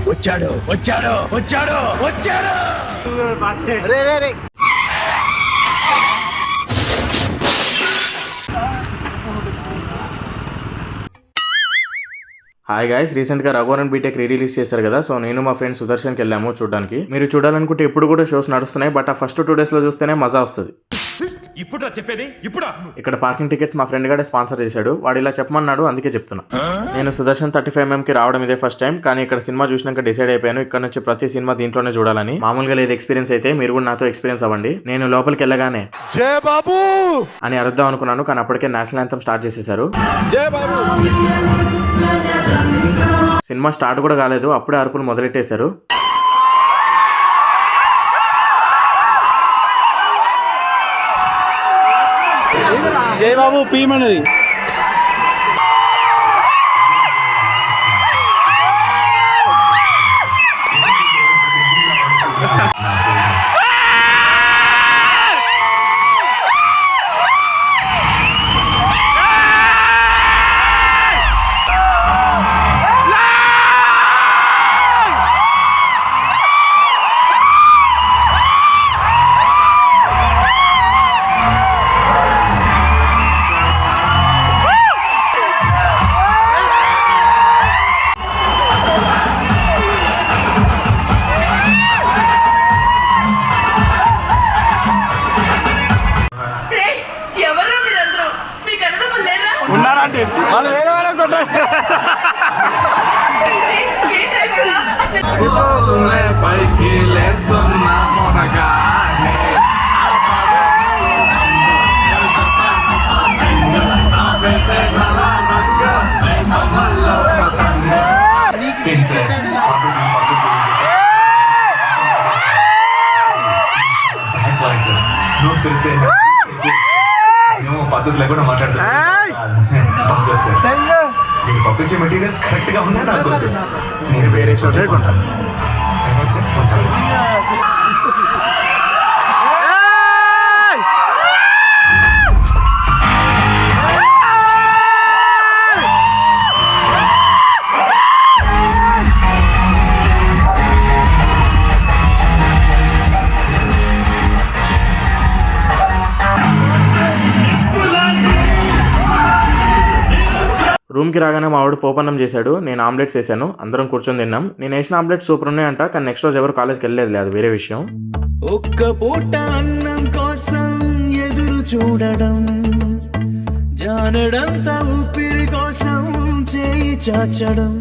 వచ్చాడు వచ్చాడు వచ్చాడు వచ్చాడు. హాయ్ గైస్, రీసెంట్ గా రఘువరన్ బీటెక్ రిలీజ్ చేశారు కదా. సో నేను మా ఫ్రెండ్ సుదర్శన్కి వెళ్ళాము చూడడానికి. మీరు చూడాలనుకుంటే ఇప్పుడు కూడా షోస్ నడుస్తున్నాయి, బట్ ఆ ఫస్ట్ 2 days లో చూస్తేనే మజా వస్తుంది. ఇప్పుడు చెప్పేది ఇప్పుడు ఇక్కడ పార్కింగ్ టికెట్స్ మా ఫ్రెండ్ గాడే స్పాన్సర్ చేశాడు. వాడు ఇలా చెప్పమన్నాడు, అందుకే చెప్తున్నా. నేను సుదర్శన్ 35mm కి రావడం ఇదే ఫస్ట్ టైం, కానీ ఇక్కడ సినిమా చూసినాక డిసైడ్ అయిపోయాను ఇక్కడ నుంచి ప్రతి సినిమా దీంట్లోనే చూడాలని. మామూలుగా లేదు ఎక్స్పీరియన్స్ అయితే, మీరు కూడా నాతో ఎక్స్పీరియన్స్ అవ్వండి. నేను లోపలికి వెళ్ళగానే జై బాబు అని అరుద్దాం అనుకున్నాను, కానీ అప్పటికే నేషనల్ యాంథమ్ స్టార్ట్ చేసేసారు. జై బాబు. సినిమా స్టార్ట్ కూడా కాలేదు, అప్పుడే అరుపులు మొదలెట్టేశారు. జై బాబు పీమన్నది. ఉన్నారంటే వాళ్ళు వేరే వాళ్ళకి కొట్టారు. నువ్వు తెలిస్తే పద్ధతి లేకుండా మాట్లాడుతున్నా. బాగా సార్, మీరు పంపించే మెటీరియల్స్ కరెక్ట్ గా ఉన్నాయి నాకు. నేను వేరే చోట కొంటాను. రూమ్కి రాగానే మా వాడు పోపన్నం చేశాడు, నేను ఆమ్లెట్స్ వేసాను. అందరం కూర్చొని తిన్నాం. నేను వేసిన ఆమ్లెట్ సూపర్ ఉన్నాయంట, కానీ నెక్స్ట్ రోజు ఎవరు కాలేజ్కి వెళ్ళలేదు, అది వేరే విషయం. ఒక్క పూట అన్నం కోసం ఎదురు చూడడం, జానడంత ఊపిరి కోసం చేయి చాచడం.